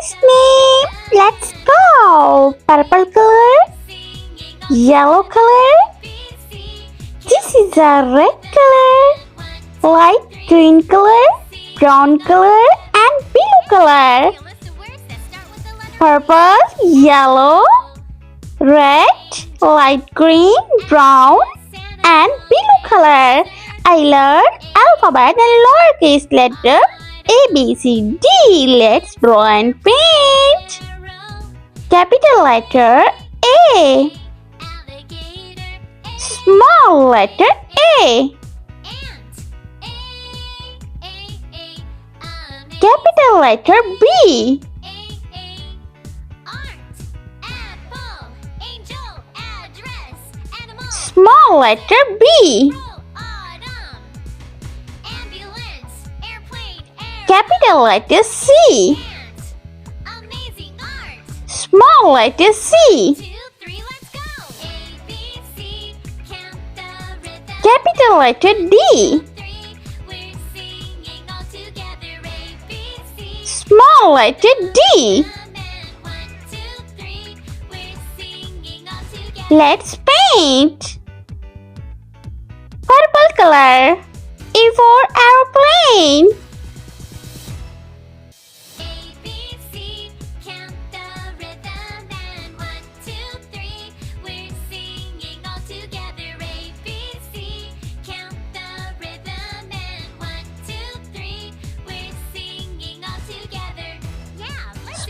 first name. Let's go. Purple color, yellow color. This is a red color, light green color, brown color, and blue color. Purple, yellow, red, light green, brown, and blue color. I learned alphabet and lowercase letter ABCD. Let's draw and paint. Capital letter A. Small letter A. Capital letter B. Small letter B. Capital letter C. Small letter C. Capital letter D. Small letter D. Let's paint. Purple color. A for aeroplane.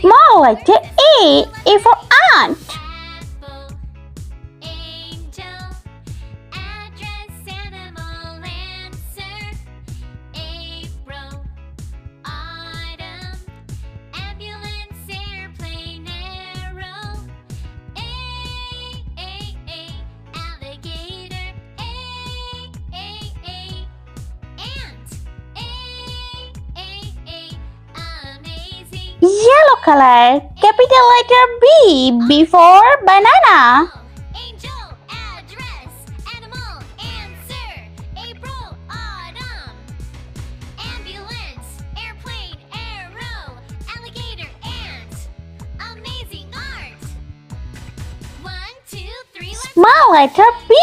Small letter A for ant. Yellow color. Capital letter B. B for banana. Angel, address, animal, answer. April, autumn. Ambulance, airplane, arrow. Alligator, ant. Amazing art. 1, 2, 3, let's Small letter B.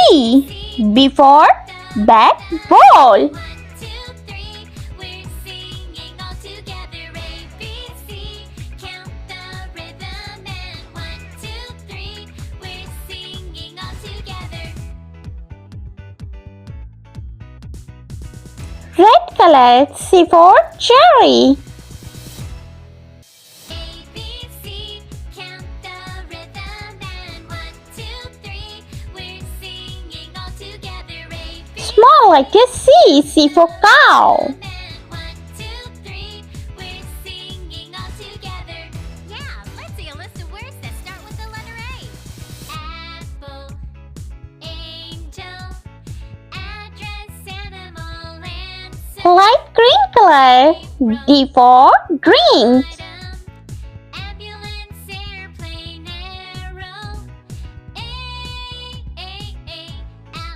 B for bat, ball. Red color. C for cherry. ABC, count the rhythm and 1, 2, 3, we're singing all together. ABC, Small letter C. C for cow. and 1, 2, 3, we're singing all together. Yeah, let's see a list of words that start with the letter A. Apple, angel, address, animal, answer. Light green color. D for drink. Ambulance, airplane, arrow.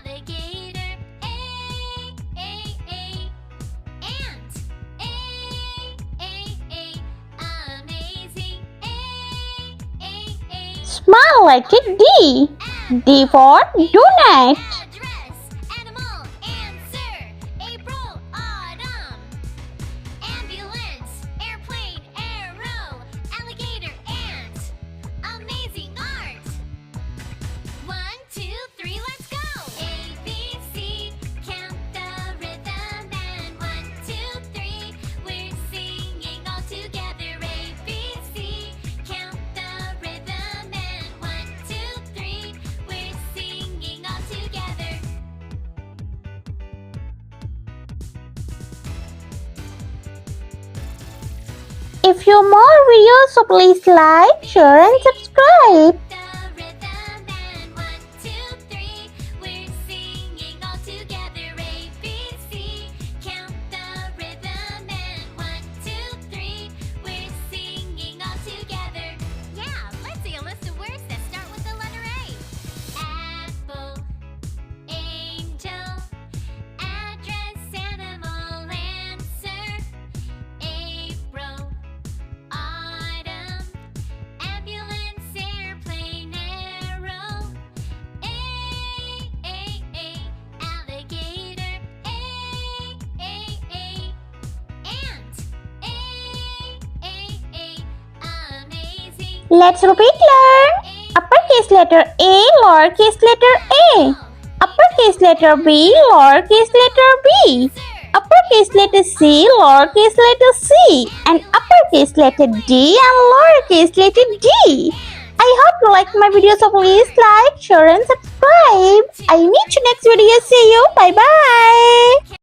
Alligator. Ant. Amazing. Small letter D. D for donut. Address, animal, answer. April, autumn. Ambulance, airplane, arrow. Alligator, ant. Amazing art. 1, 2, 3, let's go. ABC, count the rhythm and 1, 2, 3, we're singing all together. ABC, count the rhythm and 1, 2, 3, we're singing all together. If you more videos, so please like, share and subscribe. The rhythm and 1, 2, 3, we're singing all together. ABC, count the rhythm and 1, 2, 3, we're singing all together. Yeah, let's see a list of words that start with the letter A. Apple, angel, address, animal, answer. April, autumn. Let's repeat, learn. Uppercase letter A, lowercase letter A. Uppercase letter B, lowercase letter B. Uppercase letter C, lowercase letter C. And uppercase letter D and lowercase letter D. I hope you like my video, so please like, share and subscribe. I meet you next video. See you. Bye bye.